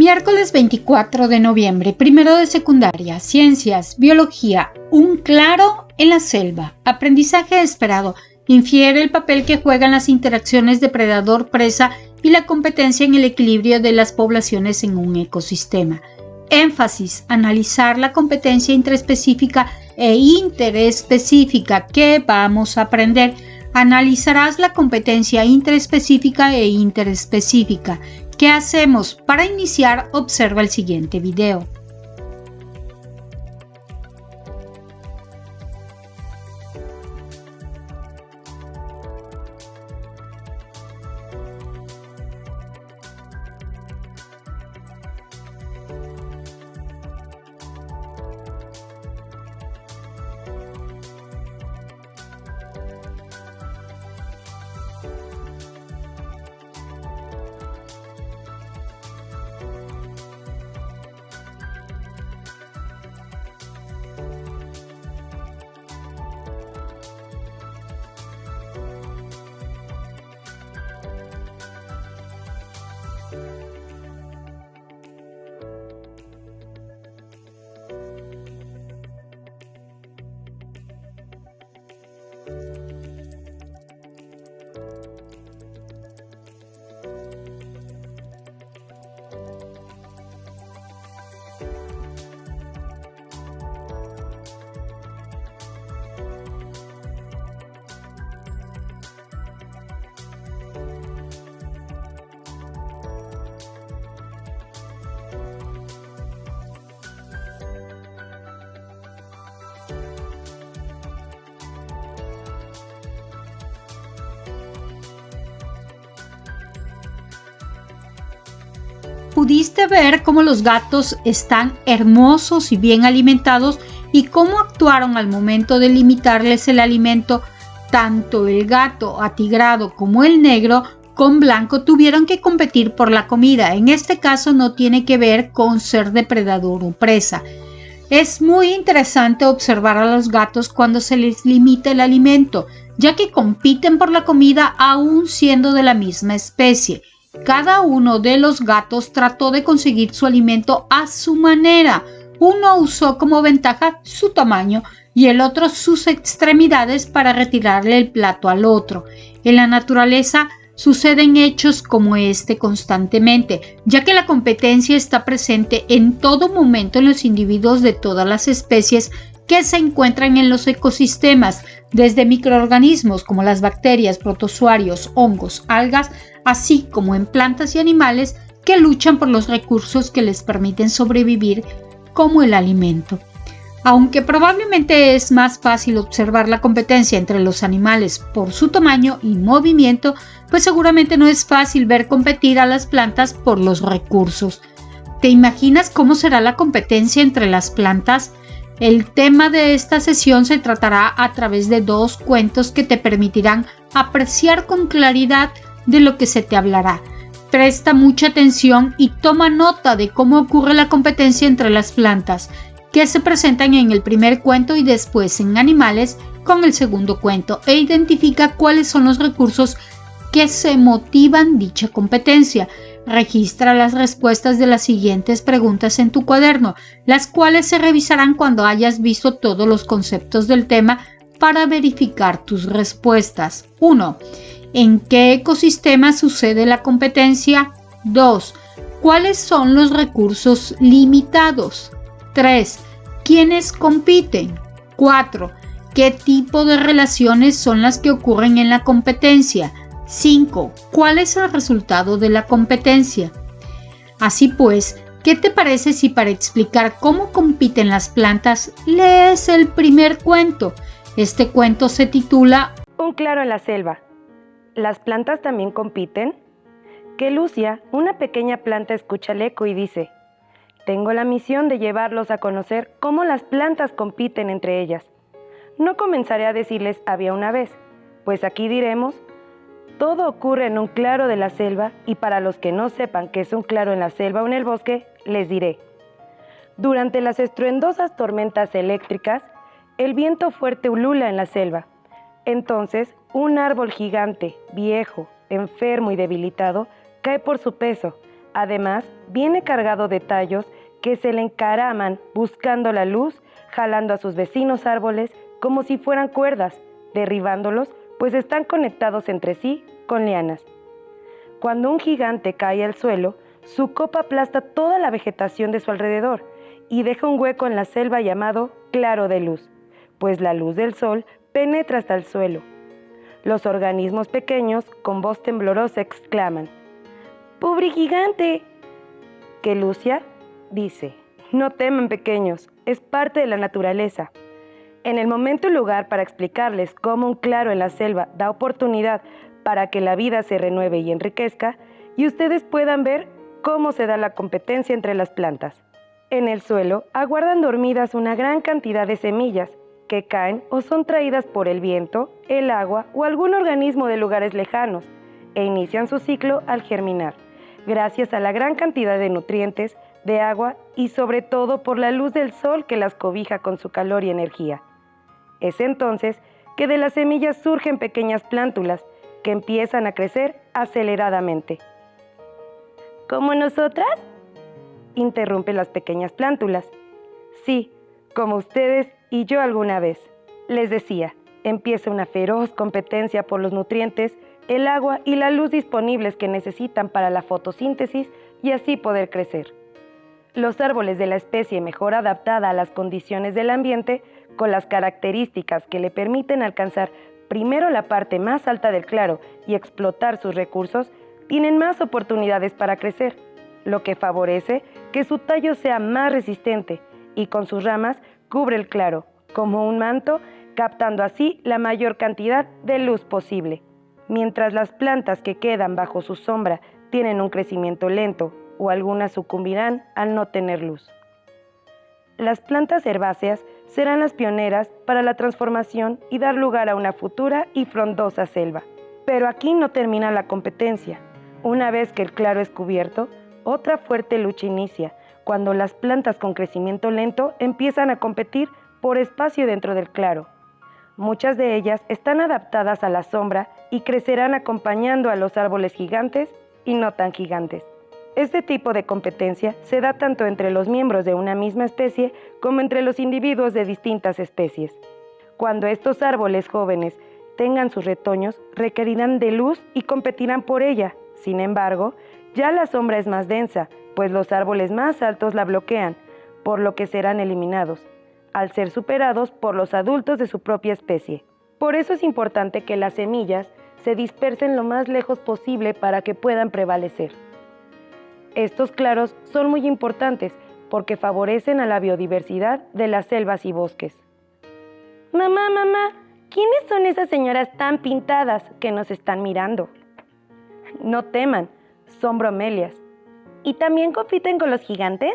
Miércoles 24 de noviembre, primero de secundaria, ciencias, biología, un claro en la selva, aprendizaje esperado, infiere el papel que juegan las interacciones depredador-presa y la competencia en el equilibrio de las poblaciones en un ecosistema. Énfasis, analizar la competencia intraespecífica e interespecífica. ¿Qué vamos a aprender? Analizarás la competencia intraespecífica e interespecífica. ¿Qué hacemos? Para iniciar, observa el siguiente video. Pudiste ver cómo los gatos están hermosos y bien alimentados y cómo actuaron al momento de limitarles el alimento. Tanto el gato atigrado como el negro con blanco tuvieron que competir por la comida. En este caso no tiene que ver con ser depredador o presa. Es muy interesante observar a los gatos cuando se les limita el alimento, ya que compiten por la comida aún siendo de la misma especie. Cada uno de los gatos trató de conseguir su alimento a su manera. Uno usó como ventaja su tamaño y el otro sus extremidades para retirarle el plato al otro. En la naturaleza suceden hechos como este constantemente, ya que la competencia está presente en todo momento en los individuos de todas las especies que se encuentran en los ecosistemas, desde microorganismos como las bacterias, protozoarios, hongos, algas, así como en plantas y animales que luchan por los recursos que les permiten sobrevivir, como el alimento. Aunque probablemente es más fácil observar la competencia entre los animales por su tamaño y movimiento, pues seguramente no es fácil ver competir a las plantas por los recursos. ¿Te imaginas cómo será la competencia entre las plantas? El tema de esta sesión se tratará a través de 2 cuentos que te permitirán apreciar con claridad de lo que se te hablará. Presta mucha atención y toma nota de cómo ocurre la competencia entre las plantas, que se presentan en el primer cuento y después en animales con el segundo cuento, e identifica cuáles son los recursos que se motivan dicha competencia. Registra las respuestas de las siguientes preguntas en tu cuaderno, las cuales se revisarán cuando hayas visto todos los conceptos del tema para verificar tus respuestas. 1. ¿En qué ecosistema sucede la competencia? 2. ¿Cuáles son los recursos limitados? 3. ¿Quiénes compiten? 4. ¿Qué tipo de relaciones son las que ocurren en la competencia? 5. ¿Cuál es el resultado de la competencia? Así pues, ¿qué te parece si para explicar cómo compiten las plantas lees el primer cuento? Este cuento se titula Un claro en la selva. ¿Las plantas también compiten? Que Lucia, una pequeña planta, escucha el eco y dice: tengo la misión de llevarlos a conocer cómo las plantas compiten entre ellas. No comenzaré a decirles había una vez, pues aquí diremos: todo ocurre en un claro de la selva, y para los que no sepan qué es un claro en la selva o en el bosque, les diré. Durante las estruendosas tormentas eléctricas, el viento fuerte ulula en la selva. Entonces, un árbol gigante, viejo, enfermo y debilitado, cae por su peso, Además, viene cargado de tallos que se le encaraman buscando la luz, jalando a sus vecinos árboles como si fueran cuerdas, derribándolos, pues están conectados entre sí con lianas. Cuando un gigante cae al suelo, su copa aplasta toda la vegetación de su alrededor y deja un hueco en la selva llamado claro de luz, pues la luz del sol penetra hasta el suelo. Los organismos pequeños, con voz temblorosa, exclaman: ¡Pobre gigante! Que Lucia dice: no teman, pequeños, es parte de la naturaleza. En el momento y lugar para explicarles cómo un claro en la selva da oportunidad para que la vida se renueve y enriquezca, y ustedes puedan ver cómo se da la competencia entre las plantas. En el suelo aguardan dormidas una gran cantidad de semillas que caen o son traídas por el viento, el agua o algún organismo de lugares lejanos e inician su ciclo al germinar, gracias a la gran cantidad de nutrientes, de agua y sobre todo por la luz del sol que las cobija con su calor y energía. Es entonces que de las semillas surgen pequeñas plántulas que empiezan a crecer aceleradamente. ¿Como nosotras?, interrumpen las pequeñas plántulas. Sí, como ustedes y yo alguna vez. Les decía, empieza una feroz competencia por los nutrientes, el agua y la luz disponibles que necesitan para la fotosíntesis y así poder crecer. Los árboles de la especie mejor adaptada a las condiciones del ambiente, con las características que le permiten alcanzar primero la parte más alta del claro y explotar sus recursos, tienen más oportunidades para crecer, lo que favorece que su tallo sea más resistente y con sus ramas cubre el claro, como un manto, captando así la mayor cantidad de luz posible. Mientras las plantas que quedan bajo su sombra tienen un crecimiento lento o algunas sucumbirán al no tener luz. Las plantas herbáceas serán las pioneras para la transformación y dar lugar a una futura y frondosa selva. Pero aquí no termina la competencia. Una vez que el claro es cubierto, otra fuerte lucha inicia, cuando las plantas con crecimiento lento empiezan a competir por espacio dentro del claro. Muchas de ellas están adaptadas a la sombra y crecerán acompañando a los árboles gigantes y no tan gigantes. Este tipo de competencia se da tanto entre los miembros de una misma especie como entre los individuos de distintas especies. Cuando estos árboles jóvenes tengan sus retoños, requerirán de luz y competirán por ella. Sin embargo, ya la sombra es más densa, pues los árboles más altos la bloquean, por lo que serán eliminados, al ser superados por los adultos de su propia especie. Por eso es importante que las semillas se dispersen lo más lejos posible para que puedan prevalecer. Estos claros son muy importantes porque favorecen a la biodiversidad de las selvas y bosques. Mamá, ¿quiénes son esas señoras tan pintadas que nos están mirando? No teman, son bromelias. ¿Y también compiten con los gigantes?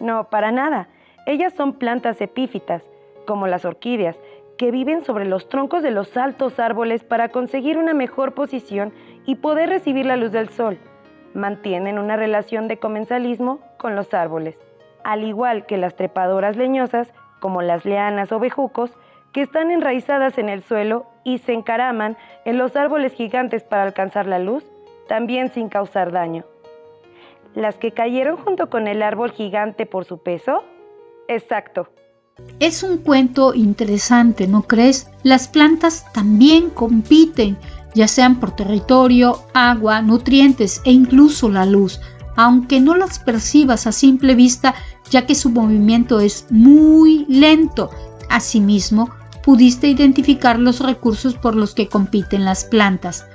No, para nada. Ellas son plantas epífitas, como las orquídeas, que viven sobre los troncos de los altos árboles para conseguir una mejor posición y poder recibir la luz del sol. Mantienen una relación de comensalismo con los árboles, al igual que las trepadoras leñosas, como las lianas o bejucos, que están enraizadas en el suelo y se encaraman en los árboles gigantes para alcanzar la luz, también sin causar daño. ¿Las que cayeron junto con el árbol gigante por su peso? Exacto. Es un cuento interesante, ¿no crees? Las plantas también compiten, ya sean por territorio, agua, nutrientes e incluso la luz, aunque no las percibas a simple vista, ya que su movimiento es muy lento. Asimismo, pudiste identificar los recursos por los que compiten las plantas.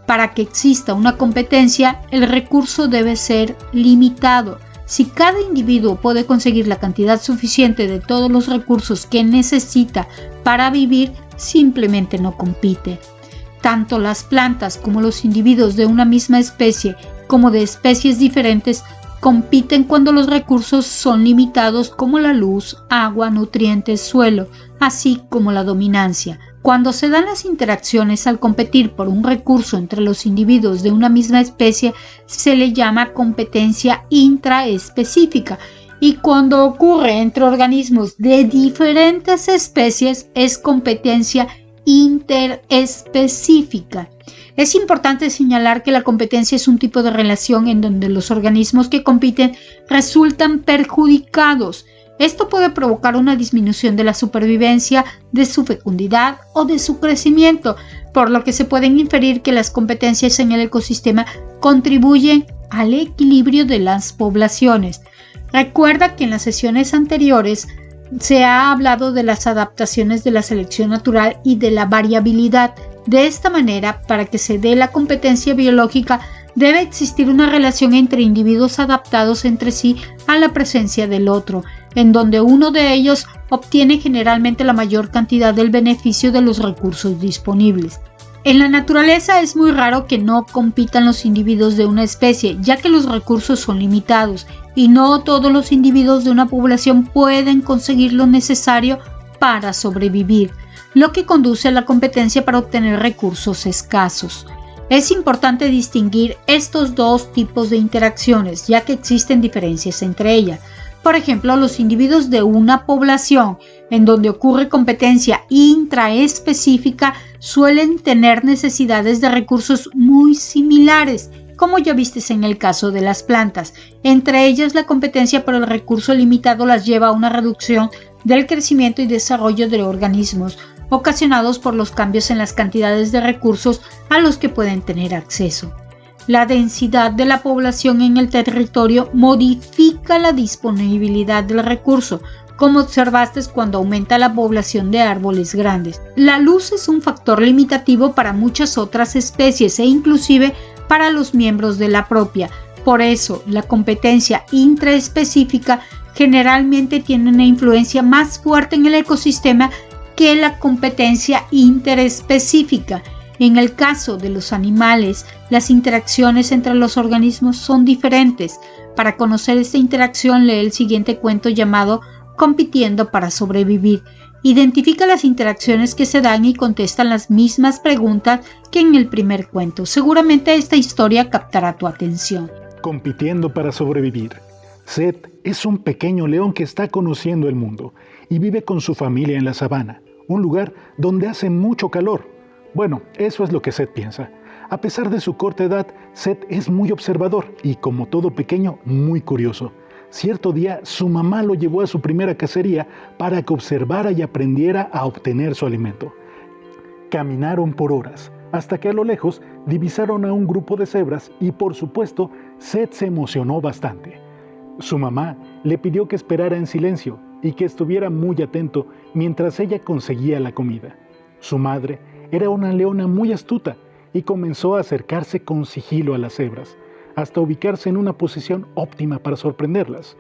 Para que exista una competencia, el recurso debe ser limitado. Si cada individuo puede conseguir la cantidad suficiente de todos los recursos que necesita para vivir, simplemente no compite. Tanto las plantas como los individuos de una misma especie, como de especies diferentes, compiten cuando los recursos son limitados, como la luz, agua, nutrientes, suelo, así como la dominancia. Cuando se dan las interacciones al competir por un recurso entre los individuos de una misma especie, se le llama competencia intraespecífica, y cuando ocurre entre organismos de diferentes especies es competencia interespecífica. Es importante señalar que la competencia es un tipo de relación en donde los organismos que compiten resultan perjudicados. Esto puede provocar una disminución de la supervivencia, de su fecundidad o de su crecimiento, por lo que se pueden inferir que las competencias en el ecosistema contribuyen al equilibrio de las poblaciones. Recuerda que en las sesiones anteriores se ha hablado de las adaptaciones de la selección natural y de la variabilidad. De esta manera, para que se dé la competencia biológica, debe existir una relación entre individuos adaptados entre sí a la presencia del otro, en donde uno de ellos obtiene generalmente la mayor cantidad del beneficio de los recursos disponibles. En la naturaleza es muy raro que no compitan los individuos de una especie, ya que los recursos son limitados y no todos los individuos de una población pueden conseguir lo necesario para sobrevivir, lo que conduce a la competencia para obtener recursos escasos. Es importante distinguir estos dos tipos de interacciones, ya que existen diferencias entre ellas. Por ejemplo, los individuos de una población en donde ocurre competencia intraespecífica suelen tener necesidades de recursos muy similares, como ya vistes en el caso de las plantas. Entre ellas, la competencia por el recurso limitado las lleva a una reducción del crecimiento y desarrollo de organismos, ocasionados por los cambios en las cantidades de recursos a los que pueden tener acceso. La densidad de la población en el territorio modifica la disponibilidad del recurso, como observaste cuando aumenta la población de árboles grandes. La luz es un factor limitativo para muchas otras especies e inclusive para los miembros de la propia. Por eso, la competencia intraespecífica generalmente tiene una influencia más fuerte en el ecosistema que la competencia interespecífica. En el caso de los animales, las interacciones entre los organismos son diferentes. Para conocer esta interacción, lee el siguiente cuento llamado Compitiendo para sobrevivir. Identifica las interacciones que se dan y contestan las mismas preguntas que en el primer cuento. Seguramente esta historia captará tu atención. Compitiendo para sobrevivir. Seth es un pequeño león que está conociendo el mundo y vive con su familia en la sabana, un lugar donde hace mucho calor. Bueno, eso es lo que Seth piensa. A pesar de su corta edad, Seth es muy observador y, como todo pequeño, muy curioso. Cierto día, su mamá lo llevó a su primera cacería para que observara y aprendiera a obtener su alimento. Caminaron por horas, hasta que a lo lejos divisaron a un grupo de cebras y, por supuesto, Seth se emocionó bastante. Su mamá le pidió que esperara en silencio y que estuviera muy atento mientras ella conseguía la comida. Su madre era una leona muy astuta y comenzó a acercarse con sigilo a las cebras, hasta ubicarse en una posición óptima para sorprenderlas.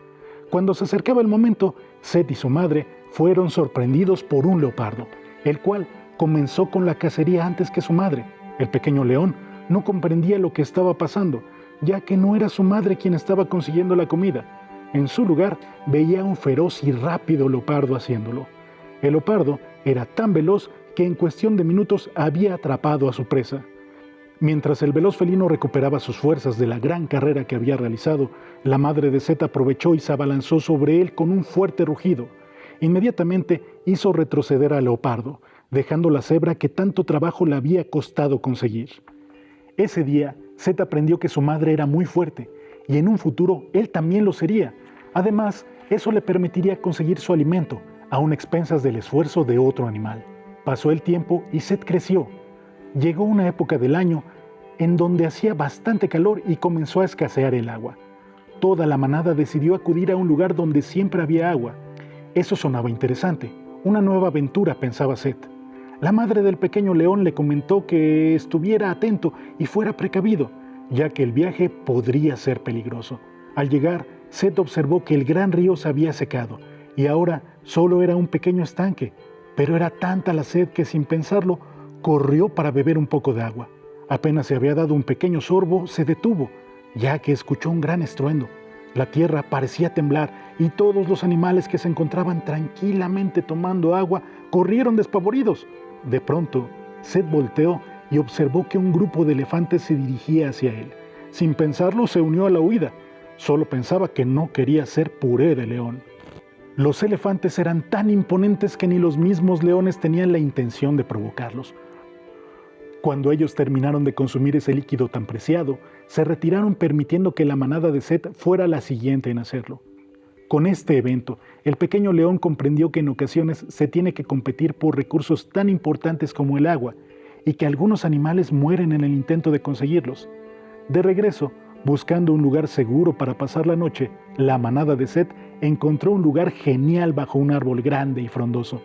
Cuando se acercaba el momento, Seth y su madre fueron sorprendidos por un leopardo, el cual comenzó con la cacería antes que su madre. El pequeño león no comprendía lo que estaba pasando, ya que no era su madre quien estaba consiguiendo la comida. En su lugar, veía un feroz y rápido leopardo haciéndolo. El leopardo era tan veloz que en cuestión de minutos había atrapado a su presa. Mientras el veloz felino recuperaba sus fuerzas de la gran carrera que había realizado, la madre de Seth aprovechó y se abalanzó sobre él con un fuerte rugido. Inmediatamente hizo retroceder al leopardo, dejando la cebra que tanto trabajo le había costado conseguir. Ese día, Seth aprendió que su madre era muy fuerte, y en un futuro él también lo sería. Además, eso le permitiría conseguir su alimento, aun a expensas del esfuerzo de otro animal. Pasó el tiempo y Seth creció. Llegó una época del año en donde hacía bastante calor y comenzó a escasear el agua. Toda la manada decidió acudir a un lugar donde siempre había agua. Eso sonaba interesante, una nueva aventura, pensaba Seth. La madre del pequeño león le comentó que estuviera atento y fuera precavido, ya que el viaje podría ser peligroso. Al llegar, Seth observó que el gran río se había secado y ahora solo era un pequeño estanque, pero era tanta la sed que sin pensarlo, corrió para beber un poco de agua. Apenas se había dado un pequeño sorbo, se detuvo, ya que escuchó un gran estruendo. La tierra parecía temblar y todos los animales que se encontraban tranquilamente tomando agua corrieron despavoridos. De pronto, Seth volteó y observó que un grupo de elefantes se dirigía hacia él. Sin pensarlo, se unió a la huida. Solo pensaba que no quería ser puré de león. Los elefantes eran tan imponentes que ni los mismos leones tenían la intención de provocarlos. Cuando ellos terminaron de consumir ese líquido tan preciado, se retiraron permitiendo que la manada de Set fuera la siguiente en hacerlo. Con este evento, el pequeño león comprendió que en ocasiones se tiene que competir por recursos tan importantes como el agua y que algunos animales mueren en el intento de conseguirlos. De regreso, buscando un lugar seguro para pasar la noche, la manada de Set encontró un lugar genial bajo un árbol grande y frondoso.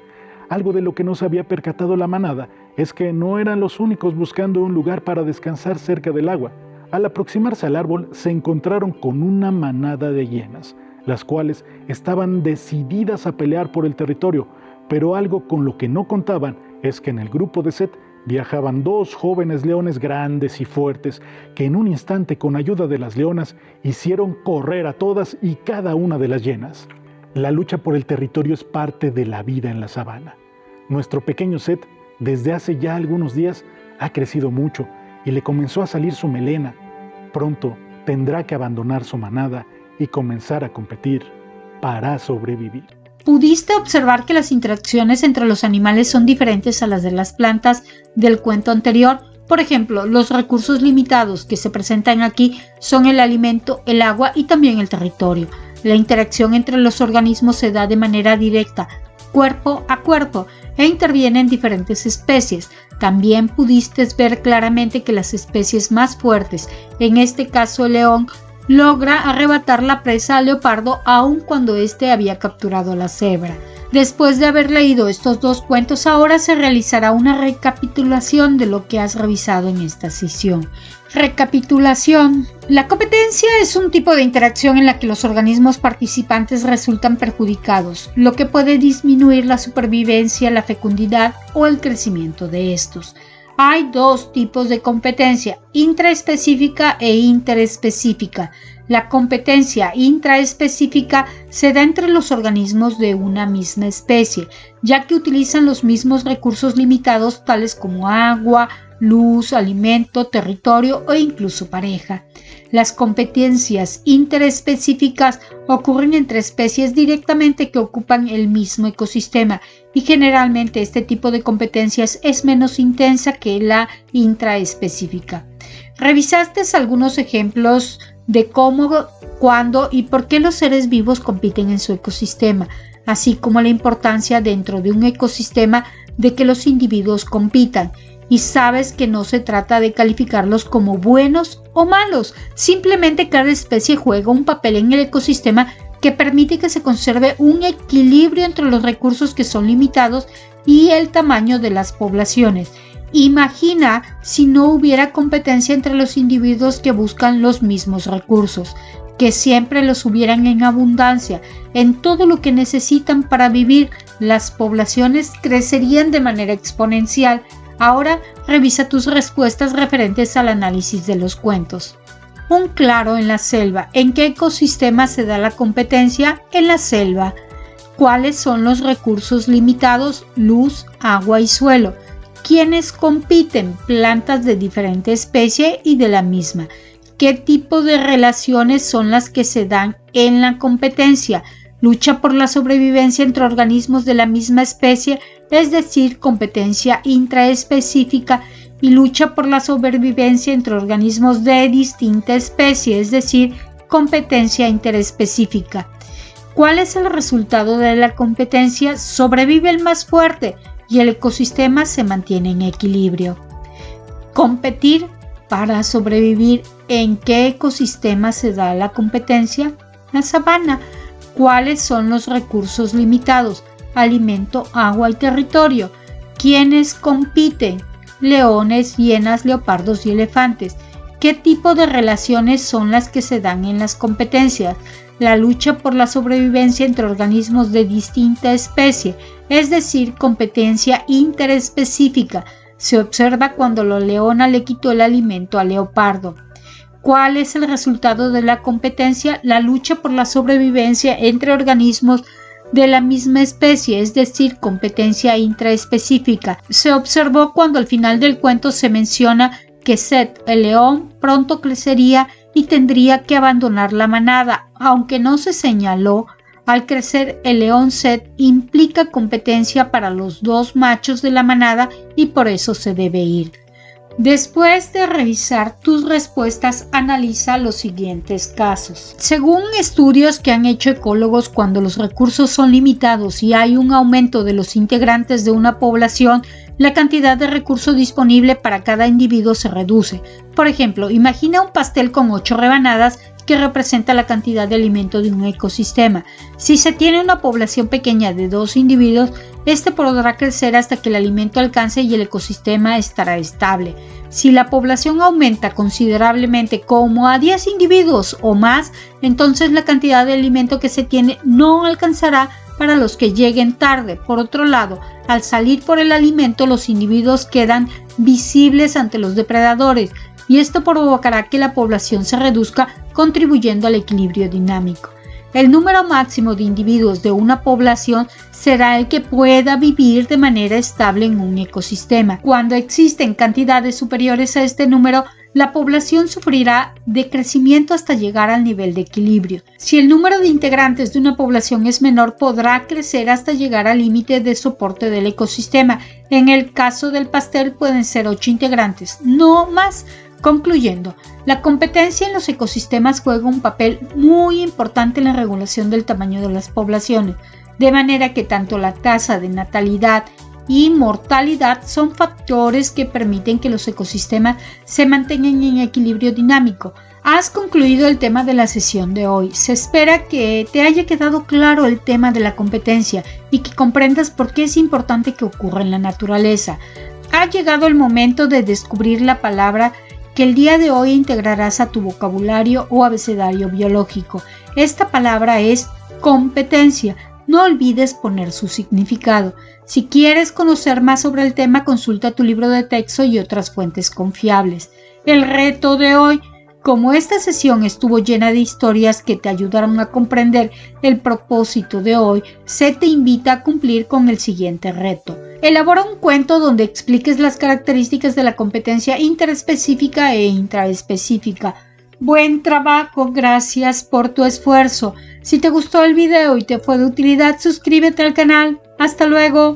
Algo de lo que no se había percatado la manada es que no eran los únicos buscando un lugar para descansar cerca del agua. Al aproximarse al árbol, se encontraron con una manada de hienas, las cuales estaban decididas a pelear por el territorio, pero algo con lo que no contaban es que en el grupo de Set viajaban 2 jóvenes leones grandes y fuertes que en un instante, con ayuda de las leonas, hicieron correr a todas y cada una de las hienas. La lucha por el territorio es parte de la vida en la sabana. Nuestro pequeño Set, desde hace ya algunos días, ha crecido mucho y le comenzó a salir su melena. Pronto tendrá que abandonar su manada y comenzar a competir para sobrevivir. ¿Pudiste observar que las interacciones entre los animales son diferentes a las de las plantas del cuento anterior? Por ejemplo, los recursos limitados que se presentan aquí son el alimento, el agua y también el territorio. La interacción entre los organismos se da de manera directa, cuerpo a cuerpo, e intervienen diferentes especies. También pudiste ver claramente que las especies más fuertes, en este caso el león, logra arrebatar la presa al leopardo aun cuando éste había capturado a la cebra. Después de haber leído estos 2 cuentos, ahora se realizará una recapitulación de lo que has revisado en esta sesión. Recapitulación. La competencia es un tipo de interacción en la que los organismos participantes resultan perjudicados, lo que puede disminuir la supervivencia, la fecundidad o el crecimiento de estos. Hay 2 tipos de competencia, intraespecífica e interespecífica. La competencia intraespecífica se da entre los organismos de una misma especie, ya que utilizan los mismos recursos limitados tales como agua, luz, alimento, territorio o incluso pareja. Las competencias interespecíficas ocurren entre especies directamente que ocupan el mismo ecosistema y generalmente este tipo de competencias es menos intensa que la intraespecífica. ¿Revisaste algunos ejemplos de cómo, cuándo y por qué los seres vivos compiten en su ecosistema, así como la importancia dentro de un ecosistema de que los individuos compitan? Y sabes que no se trata de calificarlos como buenos o malos, simplemente cada especie juega un papel en el ecosistema que permite que se conserve un equilibrio entre los recursos que son limitados y el tamaño de las poblaciones. Imagina si no hubiera competencia entre los individuos que buscan los mismos recursos, que siempre los hubieran en abundancia, en todo lo que necesitan para vivir, las poblaciones crecerían de manera exponencial. Ahora revisa tus respuestas referentes al análisis de los cuentos. Un claro en la selva. ¿En qué ecosistema se da la competencia? En la selva. ¿Cuáles son los recursos limitados? Luz, agua y suelo. ¿Quiénes compiten? Plantas de diferente especie y de la misma. ¿Qué tipo de relaciones son las que se dan en la competencia? Lucha por la sobrevivencia entre organismos de la misma especie, es decir, competencia intraespecífica, y lucha por la sobrevivencia entre organismos de distinta especie, es decir, competencia interespecífica. ¿Cuál es el resultado de la competencia? Sobrevive el más fuerte y el ecosistema se mantiene en equilibrio. Competir para sobrevivir. ¿En qué ecosistema se da la competencia? La sabana. ¿Cuáles son los recursos limitados? Alimento, agua y territorio. ¿Quiénes compiten? Leones, hienas, leopardos y elefantes. ¿Qué tipo de relaciones son las que se dan en las competencias? La lucha por la sobrevivencia entre organismos de distinta especie, es decir, competencia interespecífica. Se observa cuando la leona le quitó el alimento al leopardo. ¿Cuál es el resultado de la competencia? La lucha por la sobrevivencia entre organismos de la misma especie, es decir, competencia intraespecífica. Se observó cuando al final del cuento se menciona que Set, el león, pronto crecería y tendría que abandonar la manada, aunque no se señaló. Al crecer el león Set implica competencia para los 2 machos de la manada y por eso se debe ir. Después de revisar tus respuestas, analiza los siguientes casos. Según estudios que han hecho ecólogos, cuando los recursos son limitados y hay un aumento de los integrantes de una población, la cantidad de recursos disponible para cada individuo se reduce. Por ejemplo, imagina un pastel con 8 rebanadas que representa la cantidad de alimento de un ecosistema. Si se tiene una población pequeña de 2 individuos, este podrá crecer hasta que el alimento alcance y el ecosistema estará estable. Si la población aumenta considerablemente como a 10 individuos o más, entonces la cantidad de alimento que se tiene no alcanzará para los que lleguen tarde. Por otro lado, al salir por el alimento, los individuos quedan visibles ante los depredadores, y esto provocará que la población se reduzca, contribuyendo al equilibrio dinámico. El número máximo de individuos de una población será el que pueda vivir de manera estable en un ecosistema. Cuando existen cantidades superiores a este número, la población sufrirá decrecimiento hasta llegar al nivel de equilibrio. Si el número de integrantes de una población es menor, podrá crecer hasta llegar al límite de soporte del ecosistema. En el caso del pastel pueden ser 8 integrantes, no más. Concluyendo, la competencia en los ecosistemas juega un papel muy importante en la regulación del tamaño de las poblaciones, de manera que tanto la tasa de natalidad y mortalidad son factores que permiten que los ecosistemas se mantengan en equilibrio dinámico. Has concluido el tema de la sesión de hoy. Se espera que te haya quedado claro el tema de la competencia y que comprendas por qué es importante que ocurra en la naturaleza. Ha llegado el momento de descubrir la palabra que el día de hoy integrarás a tu vocabulario o abecedario biológico. Esta palabra es competencia. No olvides poner su significado. Si quieres conocer más sobre el tema, consulta tu libro de texto y otras fuentes confiables. El reto de hoy: como esta sesión estuvo llena de historias que te ayudaron a comprender el propósito de hoy, se te invita a cumplir con el siguiente reto. Elabora un cuento donde expliques las características de la competencia interespecífica e intraespecífica. Buen trabajo, gracias por tu esfuerzo. Si te gustó el video y te fue de utilidad, suscríbete al canal. Hasta luego.